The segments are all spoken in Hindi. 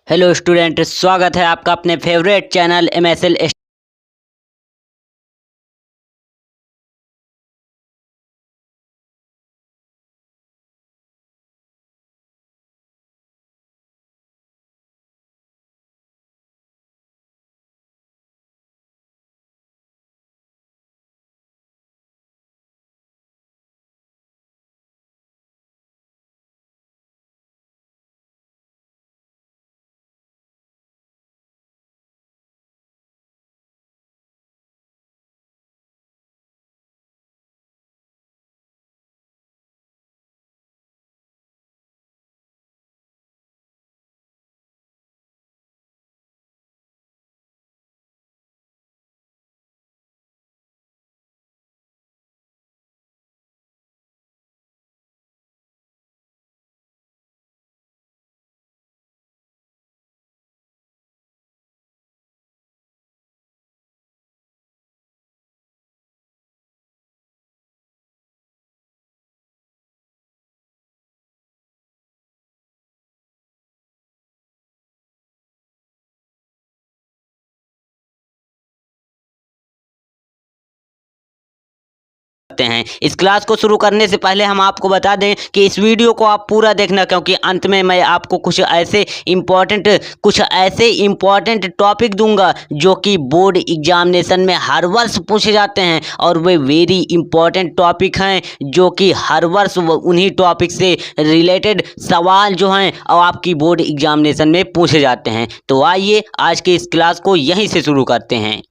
हेलो स्टूडेंट, स्वागत है आपका अपने फेवरेट चैनल MSL। हैं इस क्लास को शुरू करने से पहले हम आपको बता दें कि इस वीडियो को आप पूरा देखना, क्योंकि अंत में मैं आपको कुछ ऐसे इम्पोर्टेंट टॉपिक दूंगा जो कि बोर्ड एग्जामिनेशन में हर वर्ष पूछे जाते हैं, और वे वेरी इंपॉर्टेंट टॉपिक हैं जो कि हर वर्ष उन्हीं टॉपिक से रिलेटेड सवाल जो हैं और आपकी बोर्ड एग्जामिनेशन में पूछे जाते हैं। तो आइए आज के इस क्लास को यहीं से शुरू करते हैं।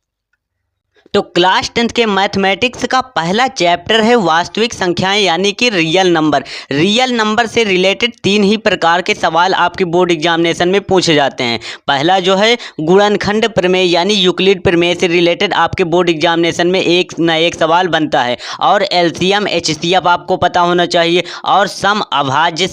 तो क्लास 10th के मैथमेटिक्स का पहला चैप्टर है वास्तविक संख्याएं यानी कि रियल नंबर। रियल नंबर से रिलेटेड 3 ही प्रकार के सवाल आपके बोर्ड एग्जामिनेशन में पूछे जाते हैं। पहला जो है गुणनखंड प्रमेय यानी यूक्लिड प्रमेय से रिलेटेड आपके बोर्ड एग्जामिनेशन में एक न एक सवाल बनता है, और एलसीएम एचसीएफ आपको पता होना चाहिए, और सम अभाज्य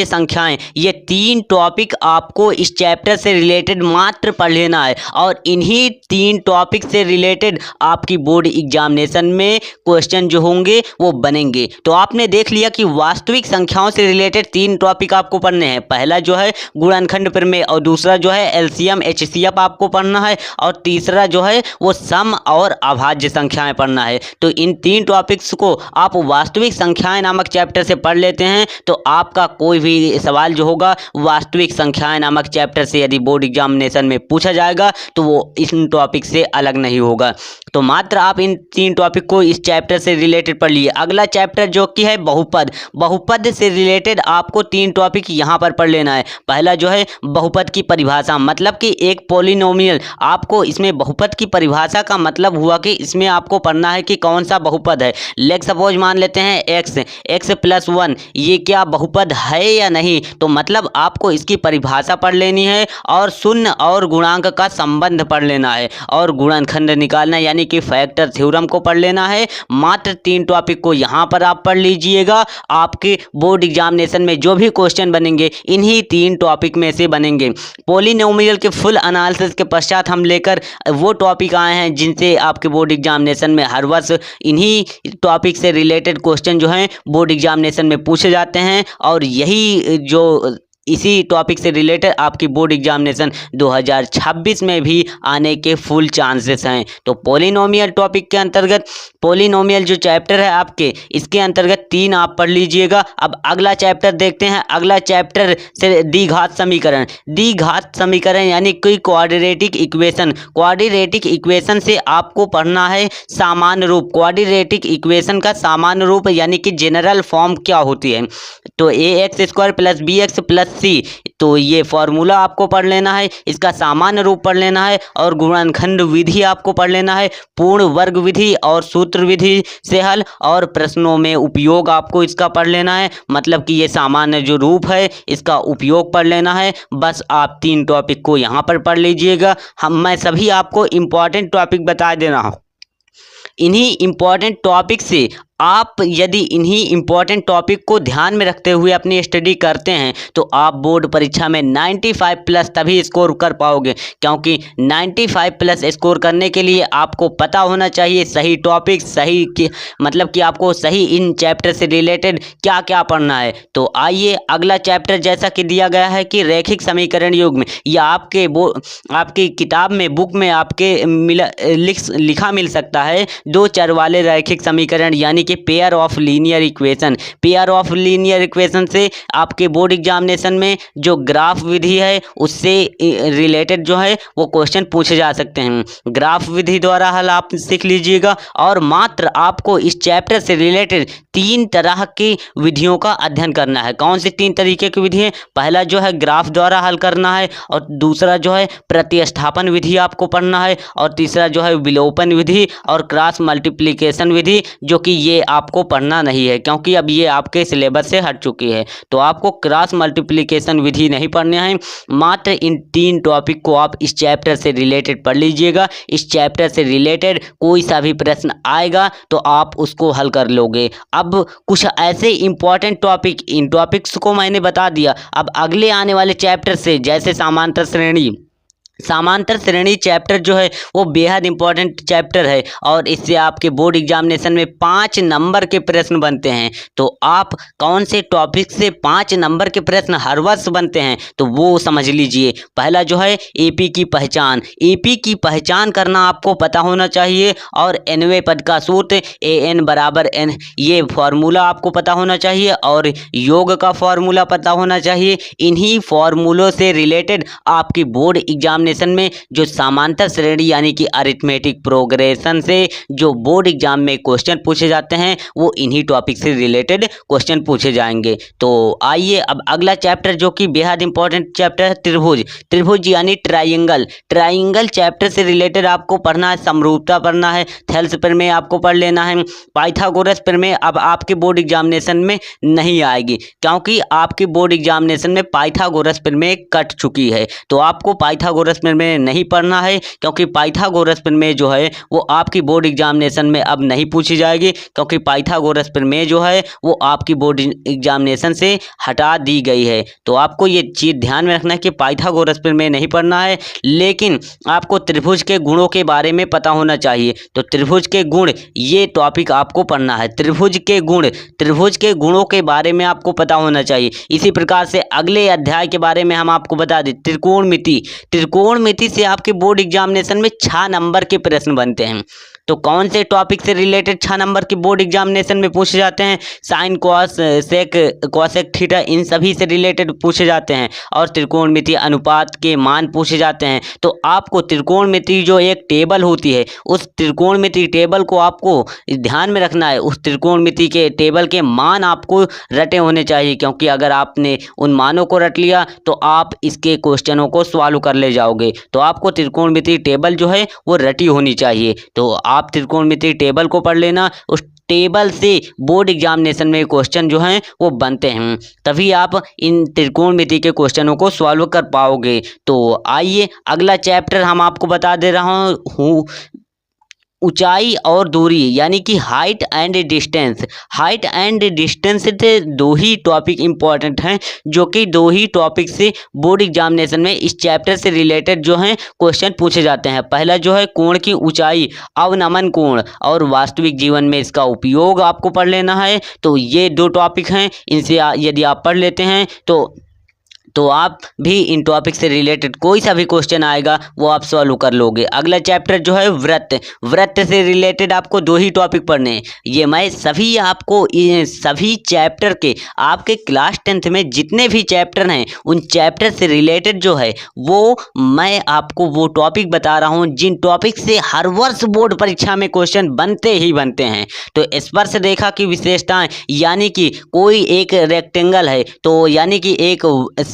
संख्याएं ये 3 टॉपिक आपको इस चैप्टर से रिलेटेड मात्र पढ़ लेना है, और इन्हीं 3 टॉपिक से रिलेटेड आपकी बोर्ड एग्जामिनेशन में क्वेश्चन जो होंगे वो बनेंगे। तो आपने देख लिया कि वास्तविक संख्याओं से रिलेटेड 3 टॉपिक आपको पढ़ने हैं। पहला जो है गुणनखंड प्रमेय, और दूसरा जो है एलसीएम एचसीएफ आपको पढ़ना है, और तीसरा जो है वो सम और अभाज्य संख्याएं पढ़ना है। तो इन 3 टॉपिक्स को आप वास्तविक संख्याएं नामक चैप्टर से पढ़ लेते हैं तो आपका कोई भी सवाल जो होगा वास्तविक संख्याएं नामक चैप्टर से यदि बोर्ड एग्जामिनेशन में पूछा जाएगा तो वो इन टॉपिक से अलग नहीं होगा। तो मात्र आप इन 3 टॉपिक को इस चैप्टर से रिलेटेड पढ़ लिए। अगला चैप्टर जो कि है बहुपद से रिलेटेड आपको 3 टॉपिक यहाँ पर पढ़ लेना है। पहला जो है बहुपद की परिभाषा, मतलब कि एक पॉलिनोमियल, आपको इसमें बहुपद की परिभाषा का मतलब हुआ कि इसमें आपको पढ़ना है कि कौन सा बहुपद है। लेट सपोज मान लेते हैं x+1, ये क्या बहुपद है या नहीं, तो मतलब आपको इसकी परिभाषा पढ़ लेनी है, और शून्य और गुणांक का संबंध पढ़ लेना है, और गुणनखंड निकालना यानी कि फैक्टर थ्योरम को पढ़ लेना है। मात्र 3 टॉपिक को यहाँ पर आप पढ़ लीजिएगा। आपके बोर्ड एग्जामिनेशन में जो भी क्वेश्चन बनेंगे इन्हीं 3 टॉपिक में से बनेंगे। पॉलिनोमियल के फुल एनालिसिस के पश्चात हम लेकर वो टॉपिक आए हैं जिनसे आपके बोर्ड एग्जामिनेशन में हर वर्ष इन्हीं टॉपिक से रिलेटेड क्वेश्चन जो हैं बोर्ड एग्जामिनेशन में पूछे जाते हैं, और यही जो इसी टॉपिक से रिलेटेड आपकी बोर्ड एग्जामिनेशन 2026 में भी आने के फुल चांसेस हैं। तो पॉलिनोमियल टॉपिक के अंतर्गत पॉलिनोमियल जो चैप्टर है आपके, इसके अंतर्गत 3 आप पढ़ लीजिएगा। अब अगला चैप्टर देखते हैं। अगला चैप्टर से द्विघात समीकरण यानी कोई क्वाड्रेटिक इक्वेशन से आपको पढ़ना है सामान्य रूप। क्वाड्रेटिक इक्वेशन का सामान्य रूप यानी कि जनरल फॉर्म क्या होती है, तो ax² + bx + c, तो ये फॉर्मूला आपको पढ़ लेना है, इसका सामान्य रूप पढ़ लेना है, और गुणनखंड विधि आपको पढ़ लेना है, पूर्ण वर्ग विधि और सूत्र विधि से हल और प्रश्नों में उपयोग आपको इसका पढ़ लेना है। मतलब कि ये सामान्य जो रूप है इसका उपयोग पढ़ लेना है। बस आप 3 टॉपिक को यहाँ पर पढ़ लीजिएगा। मैं सभी आपको इम्पॉर्टेंट टॉपिक बता दे रहा हूँ। इन्हीं इम्पॉर्टेंट टॉपिक से आप यदि इन्हीं इम्पोर्टेंट टॉपिक को ध्यान में रखते हुए अपनी स्टडी करते हैं तो आप बोर्ड परीक्षा में 95 प्लस तभी स्कोर कर पाओगे, क्योंकि 95 प्लस स्कोर करने के लिए आपको पता होना चाहिए सही टॉपिक, सही मतलब कि आपको सही इन चैप्टर से रिलेटेड क्या क्या पढ़ना है। तो आइए अगला चैप्टर जैसा कि दिया गया है कि रैखिक समीकरण युग्म में, या आपकी किताब में, बुक में आपके लिखा मिल सकता है दो चर वाले रैखिक समीकरण, यानी कि pair of linear equation. Pair of linear equation से आपके बोर्ड एग्जामिनेशन में जो ग्राफ विधि है उससे रिलेटेड जो है वो क्वेश्चन पूछे जा सकते हैं। ग्राफ विधि द्वारा हल आप सीख लीजिएगा, और मात्र आपको इस चैप्टर से रिलेटेड 3 तरह की विधियों का अध्ययन करना है। कौन सी 3 तरीके की विधि है? पहला जो है ग्राफ द्वारा हल करना है, और दूसरा जो है प्रतिस्थापन विधि आपको पढ़ना है, और तीसरा जो है विलोपन विधि और क्रॉस मल्टीप्लिकेशन विधि, जो कि ये आपको पढ़ना नहीं है क्योंकि अब ये आपके सिलेबस से हट चुकी है। तो आपको क्रॉस मल्टीप्लिकेशन विधि नहीं पढ़नी है। मात्र इन 3 टॉपिक को आप इस चैप्टर से रिलेटेड पढ़ लीजिएगा। इस चैप्टर से रिलेटेड कोई सा भी प्रश्न आएगा तो आप उसको हल कर लोगे। अब कुछ ऐसे इंपॉर्टेंट टॉपिक, इन टॉपिक्स को मैंने बता दिया। अब अगले आने वाले चैप्टर से, जैसे समांतर श्रेणी चैप्टर जो है वो बेहद इंपॉर्टेंट चैप्टर है, और इससे आपके बोर्ड एग्जामिनेशन में 5 नंबर के प्रश्न बनते हैं। तो आप कौन से टॉपिक से 5 नंबर के प्रश्न हर वर्ष बनते हैं तो वो समझ लीजिए। पहला जो है एपी की पहचान। एपी की पहचान करना आपको पता होना चाहिए, और एनवे पद का सूत्र AN बराबर N, ये फॉर्मूला आपको पता होना चाहिए, और योग का फॉर्मूला पता होना चाहिए। इन्हीं फॉर्मूलों से रिलेटेड आपकी बोर्ड एग्जामिनेशन में जो समांतर श्रेणी यानी कि अरिथमेटिक प्रोग्रेशन से जो बोर्ड एग्जाम में क्वेश्चन पूछे जाते हैं वो इन्हीं टॉपिक से रिलेटेड क्वेश्चन पूछे जाएंगे। तो आइए अब अगला चैप्टर जो कि बेहद इंपॉर्टेंट चैप्टर है त्रिभुज यानी ट्राइंगल चैप्टर से रिलेटेड आपको पढ़ना है। समरूपता पढ़ना है, थेल्स प्रमेय आपको पढ़ लेना है। पाइथागोरस प्रमेय अब आपके बोर्ड एग्जामिनेशन में नहीं आएगी, क्योंकि आपके बोर्ड एग्जामिनेशन में पाइथागोरस प्रमेय कट चुकी है। तो आपको पाइथागोरस प्रमेय नहीं पढ़ना है, क्योंकि पाइथागोरस प्रमेय जो है वो आपकी बोर्ड एग्जामिनेशन में अब नहीं पूछी जाएगी, क्योंकि पाइथागोरस प्रमेय जो है वो आपकी बोर्ड एग्जामिनेशन से हटा दी गई है। तो आपको ये चीज़ ध्यान में रखना है कि पाइथागोरस प्रमेय नहीं पढ़ना है, लेकिन आपको त्रिभुज के गुणों के बारे में पता होना चाहिए। तो त्रिभुज के गुण, ये टॉपिक आपको पढ़ना है। त्रिभुज के गुणों के बारे में आपको पता होना चाहिए। इसी प्रकार से अगले अध्याय के बारे में हम आपको बता दें, त्रिकोणमिति से आपके बोर्ड एग्जामिनेशन में 6 नंबर के प्रश्न बनते हैं। तो कौन से टॉपिक से रिलेटेड 6 नंबर के बोर्ड एग्जामिनेशन में पूछे जाते हैं? साइन, कॉस, सेक, कॉसेक, थीटा, इन सभी से रिलेटेड पूछे जाते हैं, और त्रिकोणमिति अनुपात के मान पूछे जाते हैं। तो आपको त्रिकोणमिति जो एक टेबल होती है, उस त्रिकोणमिति टेबल को आपको ध्यान में रखना है। उस त्रिकोणमिति के टेबल के मान आपको रटे होने चाहिए, क्योंकि अगर आपने उन मानों को रट लिया तो आप इसके क्वेश्चनों को सॉल्व कर ले जाओगे। तो आपको त्रिकोणमिति टेबल जो है वो रटी होनी चाहिए। तो आप त्रिकोणमिति टेबल को पढ़ लेना। उस टेबल से बोर्ड एग्जामिनेशन में क्वेश्चन जो हैं वो बनते हैं, तभी आप इन त्रिकोणमिति के क्वेश्चनों को सॉल्व कर पाओगे। तो आइए अगला चैप्टर हम आपको बता दे रहा हूँ, ऊंचाई और दूरी यानी कि हाइट एंड डिस्टेंस से 2 ही टॉपिक इंपॉर्टेंट हैं, जो कि 2 ही टॉपिक से बोर्ड एग्जामिनेशन में इस चैप्टर से रिलेटेड जो हैं क्वेश्चन पूछे जाते हैं। पहला जो है कोण की ऊंचाई, अवनमन कोण और वास्तविक जीवन में इसका उपयोग आपको पढ़ लेना है। तो ये 2 टॉपिक हैं, इनसे यदि आप पढ़ लेते हैं तो आप भी इन टॉपिक से रिलेटेड कोई सा भी क्वेश्चन आएगा वो आप सॉल्व कर लोगे। अगला चैप्टर जो है वृत्त से रिलेटेड आपको 2 ही टॉपिक पढ़ने हैं। ये मैं सभी आपको सभी चैप्टर के आपके क्लास 10th में जितने भी चैप्टर हैं उन चैप्टर से रिलेटेड जो है वो मैं आपको वो टॉपिक बता रहा हूँ जिन टॉपिक से हर वर्ष बोर्ड परीक्षा में क्वेश्चन बनते ही बनते हैं। तो स्पर्श रेखा की विशेषताएं, यानी कि कोई एक रेक्टेंगल है तो यानी कि एक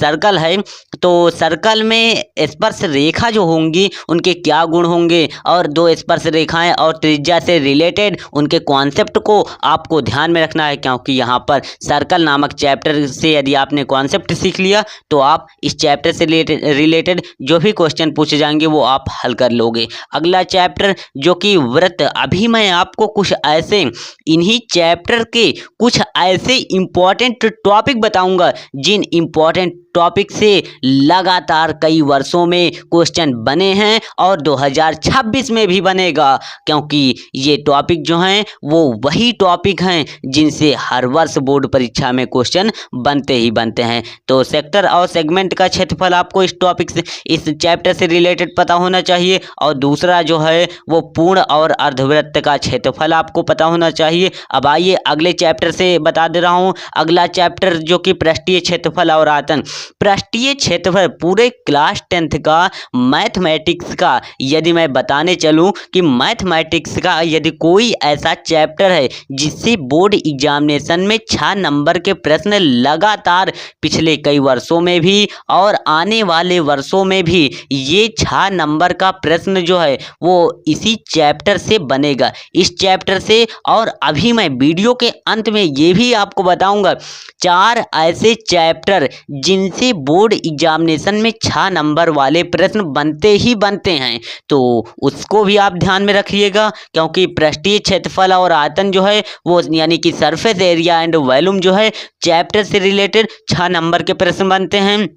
सर्कल है, तो सर्कल में स्पर्श रेखा जो होंगी उनके क्या गुण होंगे, और दो स्पर्श रेखाएं और त्रिज्या से रिलेटेड उनके कॉन्सेप्ट को आपको ध्यान में रखना है, क्योंकि यहाँ पर सर्कल नामक चैप्टर से यदि आपने कॉन्सेप्ट सीख लिया तो आप इस चैप्टर से रिलेटेड जो भी क्वेश्चन पूछे जाएंगे वो आप हल कर लोगे। अगला चैप्टर जो कि वृत्त, अभी मैं आपको कुछ ऐसे इन्हीं चैप्टर के कुछ ऐसे इंपॉर्टेंट टॉपिक बताऊंगा जिन इंपॉर्टेंट टॉपिक से लगातार कई वर्षों में क्वेश्चन बने हैं और 2026 में भी बनेगा, क्योंकि ये टॉपिक जो हैं वो वही टॉपिक हैं जिनसे हर वर्ष बोर्ड परीक्षा में क्वेश्चन बनते ही बनते हैं। तो सेक्टर और सेगमेंट का क्षेत्रफल आपको इस टॉपिक से, इस चैप्टर से रिलेटेड पता होना चाहिए, और दूसरा जो है वो पूर्ण और अर्धवृत्त का क्षेत्रफल आपको पता होना चाहिए। अब आइए अगले चैप्टर से बता दे रहा हूँ। अगला चैप्टर जो कि पृष्ठीय क्षेत्रफल और आयतन। पृष्ठीय क्षेत्रफल पूरे क्लास 10th का मैथमेटिक्स का यदि मैं बताने चलूं कि मैथमेटिक्स का यदि कोई ऐसा चैप्टर है जिससे बोर्ड एग्जामिनेशन में 6 नंबर के प्रश्न लगातार पिछले कई वर्षों में भी और आने वाले वर्षों में भी ये 6 नंबर का प्रश्न जो है वो इसी चैप्टर से बनेगा, इस चैप्टर से। और अभी मैं वीडियो के अंत में ये भी आपको बताऊंगा 4 ऐसे चैप्टर जिनसे बोर्ड एग्जामिनेशन में 6 नंबर वाले प्रश्न बनते ही बनते हैं, तो उसको भी आप ध्यान में रखिएगा, क्योंकि पृष्ठीय क्षेत्रफल और आयतन जो है वो यानी कि सरफेस एरिया एंड वॉल्यूम जो है चैप्टर से रिलेटेड 6 नंबर के प्रश्न बनते हैं।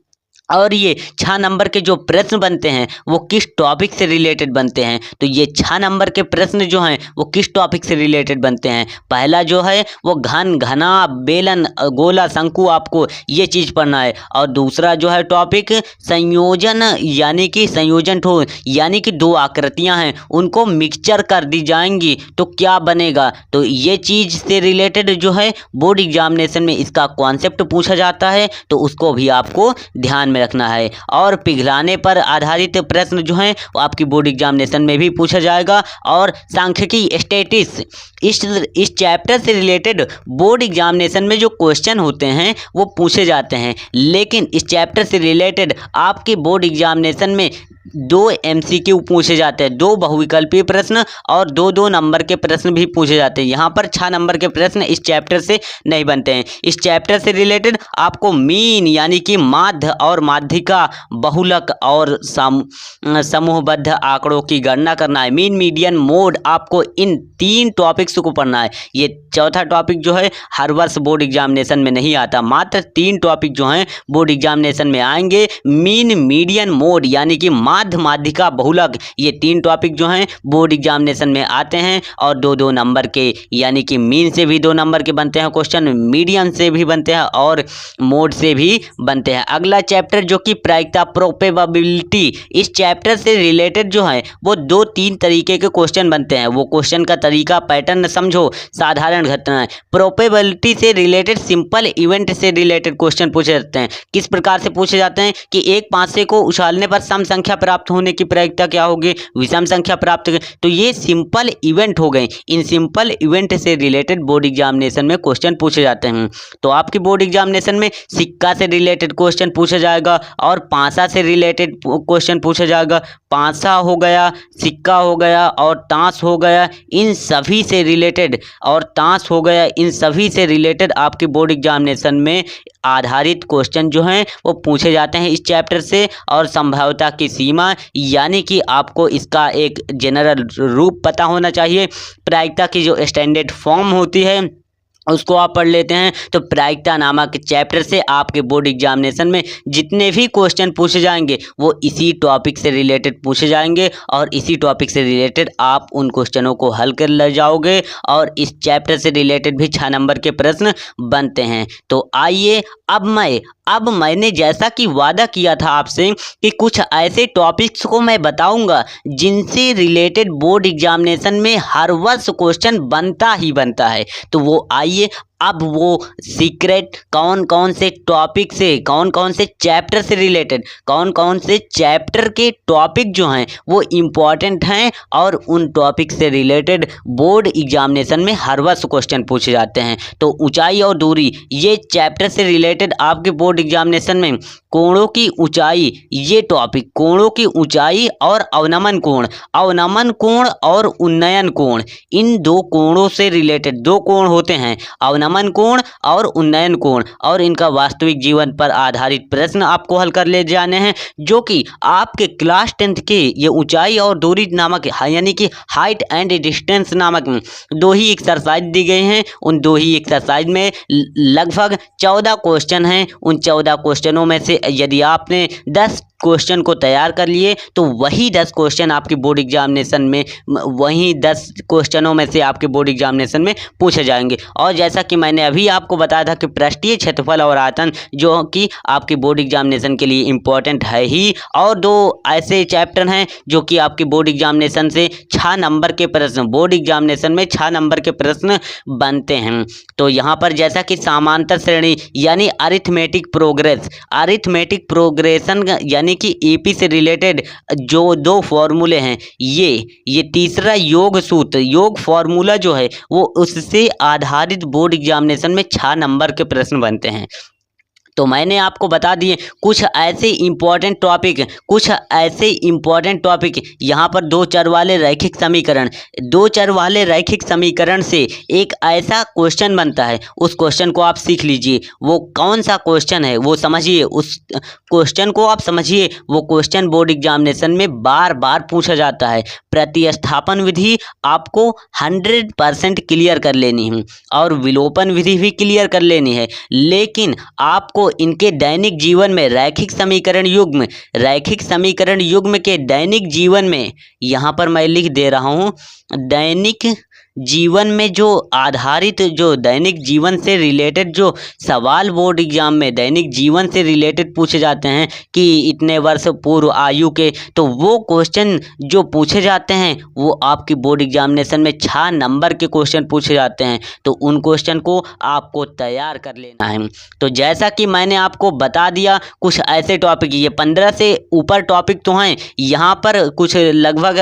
और ये 6 नंबर के जो प्रश्न बनते हैं वो किस टॉपिक से रिलेटेड बनते हैं, तो ये 6 नंबर के प्रश्न जो हैं वो किस टॉपिक से रिलेटेड बनते हैं। पहला जो है वो घन, घना, बेलन, गोला, शंकु, आपको ये चीज़ पढ़ना है। और दूसरा जो है टॉपिक संयोजन, यानी कि संयोजन ठो, यानी कि 2 आकृतियां हैं उनको मिक्सचर कर दी जाएंगी तो क्या बनेगा, तो ये चीज़ से रिलेटेड जो है बोर्ड एग्जामिनेशन में इसका कॉन्सेप्ट पूछा जाता है, तो उसको भी आपको ध्यान में रखना है। और पिघलाने पर आधारित प्रश्न जो हैं वो आपकी बोर्ड एग्जामिनेशन में भी पूछा जाएगा। और सांख्यिकी, स्टैटिस्टिक्स, इस चैप्टर से रिलेटेड बोर्ड एग्जामिनेशन में जो क्वेश्चन होते हैं वो पूछे जाते हैं, लेकिन इस चैप्टर से रिलेटेड आपके बोर्ड एग्जामिनेशन में 2 MCQ पूछे जाते हैं, 2 बहुविकल्पीय प्रश्न और 2-2 नंबर के प्रश्न भी पूछे जाते हैं। यहाँ पर 6 नंबर के प्रश्न इस चैप्टर से नहीं बनते हैं। इस चैप्टर से रिलेटेड आपको मीन यानी कि माध्य और माध्यिका, बहुलक और समूहबद्ध आंकड़ों की गणना करना है। मीन, मीडियन, मोड, आपको इन 3 टॉपिक्स को पढ़ना है। ये चौथा टॉपिक जो है हर वर्ष बोर्ड एग्जामिनेशन में नहीं आता, मात्र 3 टॉपिक जो हैं बोर्ड एग्जामिनेशन में आएंगे। मीन, मीडियन, मोड यानी कि माध्य, माध्यिका, बहुलक, ये 3 टॉपिक जो हैं बोर्ड एग्जामिनेशन में आते हैं और 2-2 नंबर के, यानी कि मीन से भी 2 नंबर के बनते हैं क्वेश्चन, मीडियन से भी बनते हैं और मोड से भी बनते हैं। अगला चैप्टर जो कि प्रायिकता, प्रोबेबिलिटी, इस चैप्टर से रिलेटेड जो है वो 2-3 तरीके के क्वेश्चन बनते हैं। वो क्वेश्चन का तरीका, पैटर्न समझो। साधारण घटनाएं, प्रोबेबिलिटी से रिलेटेड सिंपल इवेंट से रिलेटेड क्वेश्चन पूछे जाते हैं। किस प्रकार से पूछे जाते हैं कि एक पासे को उछालने पर सम संख्या प्राप्त होने की प्रायिकता क्या होगी, विषम संख्या प्राप्त, तो ये सिंपल इवेंट हो गए। इन सिंपल इवेंट से रिलेटेड बोर्ड एग्जामिनेशन में क्वेश्चन पूछे जाते हैं। तो आपकी बोर्ड एग्जामिनेशन में सिक्का से रिलेटेड क्वेश्चन पूछा जाएगा और पासा से रिलेटेड क्वेश्चन पूछा जाएगा। पासा हो गया, सिक्का हो गया और ताश हो गया, इन सभी से रिलेटेड, और ताश हो गया, इन सभी से रिलेटेड आपके बोर्ड एग्जामिनेशन में आधारित क्वेश्चन जो हैं वो पूछे जाते हैं इस चैप्टर से। और संभाव्यता की सीमा, यानी कि आपको इसका एक जनरल रूप पता होना चाहिए। प्रायिकता की जो स्टैंडर्ड फॉर्म होती है उसको आप पढ़ लेते हैं। तो प्रायिकता नामक चैप्टर से आपके बोर्ड एग्जामिनेशन में जितने भी क्वेश्चन पूछे जाएंगे वो इसी टॉपिक से रिलेटेड पूछे जाएंगे और इसी टॉपिक से रिलेटेड आप उन क्वेश्चनों को हल कर ले जाओगे और इस चैप्टर से रिलेटेड भी 6 नंबर के प्रश्न बनते हैं। तो आइए अब मैंने जैसा कि वादा किया था आपसे कि कुछ ऐसे टॉपिक्स को मैं बताऊंगा जिनसे रिलेटेड बोर्ड एग्जामिनेशन में हर वर्ष क्वेश्चन बनता ही बनता है। तो वो आइए अब वो सीक्रेट कौन कौन से टॉपिक से, कौन कौन से चैप्टर से रिलेटेड, कौन कौन से चैप्टर के टॉपिक जो हैं वो इम्पॉर्टेंट हैं और उन टॉपिक से रिलेटेड बोर्ड एग्जामिनेशन में हर वर्ष क्वेश्चन पूछे जाते हैं। तो ऊंचाई और दूरी ये चैप्टर से रिलेटेड आपके बोर्ड एग्जामिनेशन में कोणों की ऊंचाई, ये टॉपिक कोणों की ऊंचाई और अवनमन कोण और उन्नयन कोण, इन दो कोणों से रिलेटेड दो कोण होते हैं, अवनमन कोण और उन्नयन कोण, और इनका वास्तविक जीवन पर आधारित प्रश्न आपको हल कर ले जाने हैं, जो कि आपके क्लास 10th के ये ऊंचाई और दूरी नामक यानी कि हाइट एंड डिस्टेंस नामक दो ही एक्सरसाइज दी गई हैं। उन दो ही एक्सरसाइज में लगभग 14 क्वेश्चन हैं। उन 14 क्वेश्चनों में से यदि आपने 10 क्वेश्चन को तैयार कर लिए तो वही 10 क्वेश्चन आपके बोर्ड एग्जामिनेशन में, वही 10 क्वेश्चनों में से आपके बोर्ड एग्जामिनेशन में पूछे जाएंगे। और जैसा कि मैंने अभी आपको बताया था कि पृष्ठीय क्षेत्रफल और आयतन जो कि आपके बोर्ड एग्जामिनेशन के लिए इम्पोर्टेंट है ही, और दो ऐसे चैप्टर हैं जो कि आपके बोर्ड एग्जामिनेशन से 6 नंबर के प्रश्न, बोर्ड एग्जामिनेशन में 6 नंबर के प्रश्न बनते हैं। तो यहाँ पर जैसा कि समांतर श्रेणी यानी अरिथमेटिक प्रोग्रेशन यानी कि एपी से रिलेटेड जो दो फॉर्मूले हैं, ये तीसरा योग सूत्र, योग फॉर्मूला जो है वो उससे आधारित बोर्ड एग्जामिनेशन में 6 नंबर के प्रश्न बनते हैं। तो मैंने आपको बता दिए कुछ ऐसे इम्पॉर्टेंट टॉपिक, यहाँ पर दो चर वाले रैखिक समीकरण से एक ऐसा क्वेश्चन बनता है। उस क्वेश्चन को आप सीख लीजिए, वो कौन सा क्वेश्चन है वो समझिए, उस क्वेश्चन को आप समझिए। वो क्वेश्चन बोर्ड एग्जामिनेशन में बार बार पूछा जाता है। प्रतिस्थापन विधि आपको 100% क्लियर कर लेनी है और विलोपन विधि भी क्लियर कर लेनी है, लेकिन आपको इनके दैनिक जीवन में रैखिक समीकरण युग्म के दैनिक जीवन में, यहाँ पर मैं लिख दे रहा हूँ, दैनिक जीवन में जो आधारित, जो दैनिक जीवन से रिलेटेड जो सवाल बोर्ड एग्जाम में दैनिक जीवन से रिलेटेड पूछे जाते हैं कि इतने वर्ष पूर्व आयु के, तो वो क्वेश्चन जो पूछे जाते हैं वो आपकी बोर्ड एग्जामिनेशन में 6 नंबर के क्वेश्चन पूछे जाते हैं। तो उन क्वेश्चन को आपको तैयार कर लेना है। तो जैसा कि मैंने आपको बता दिया कुछ ऐसे टॉपिक, ये 15 से ऊपर टॉपिक तो हैं, यहाँ पर कुछ लगभग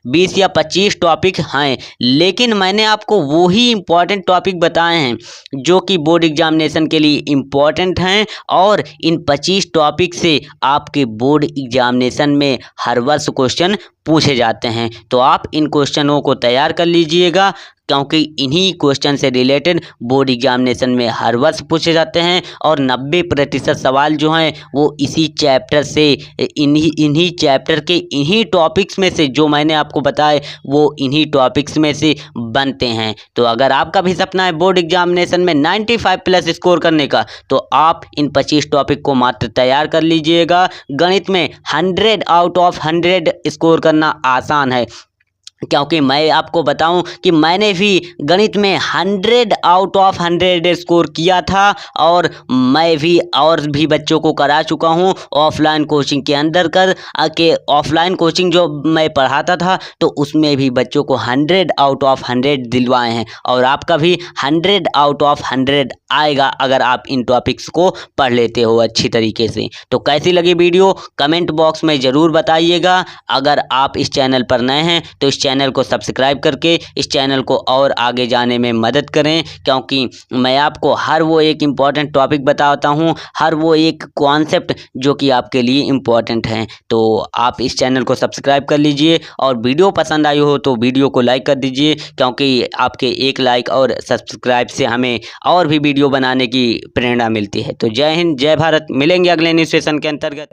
20 या 25 टॉपिक हैं, लेकिन मैंने आपको वो ही इम्पॉर्टेंट टॉपिक बताए हैं जो कि बोर्ड एग्जामिनेशन के लिए इम्पॉर्टेंट हैं, और इन 25 टॉपिक से आपके बोर्ड एग्जामिनेशन में हर वर्ष क्वेश्चन पूछे जाते हैं। तो आप इन क्वेश्चनों को तैयार कर लीजिएगा, क्योंकि इन्हीं क्वेश्चन से रिलेटेड बोर्ड एग्जामिनेशन में हर वर्ष पूछे जाते हैं, और 90% सवाल जो हैं वो इसी चैप्टर से, इन्हीं चैप्टर के इन्हीं टॉपिक्स में से जो मैंने आपको बताए वो इन्हीं टॉपिक्स में से बनते हैं। तो अगर आपका भी सपना है बोर्ड एग्जामिनेशन में 95+ स्कोर करने का, तो आप इन 25 टॉपिक को मात्र तैयार कर लीजिएगा। गणित में 100 आउट ऑफ 100 स्कोर करना आसान है, क्योंकि मैं आपको बताऊं कि मैंने भी गणित में 100 आउट ऑफ 100 स्कोर किया था, और मैं भी और भी बच्चों को करा चुका हूं ऑफलाइन कोचिंग के अंदर ऑफलाइन कोचिंग जो मैं पढ़ाता था तो उसमें भी बच्चों को 100 आउट ऑफ 100 दिलवाए हैं, और आपका भी 100 आउट ऑफ 100 आएगा अगर आप इन टॉपिक्स को पढ़ लेते हो अच्छी तरीके से। तो कैसी लगी वीडियो कमेंट बॉक्स में ज़रूर बताइएगा। अगर आप इस चैनल पर नए हैं तो इस चैनल को सब्सक्राइब करके इस चैनल को और आगे जाने में मदद करें, क्योंकि मैं आपको हर वो एक इम्पॉर्टेंट टॉपिक बताता हूँ, हर वो एक कॉन्सेप्ट जो कि आपके लिए इम्पॉर्टेंट हैं। तो आप इस चैनल को सब्सक्राइब कर लीजिए, और वीडियो पसंद आई हो तो वीडियो को लाइक कर दीजिए, क्योंकि आपके एक लाइक और सब्सक्राइब से हमें और भी वीडियो बनाने की प्रेरणा मिलती है। तो जय हिंद, जय भारत, मिलेंगे अगले न्यूज़ सेशन के अंतर्गत।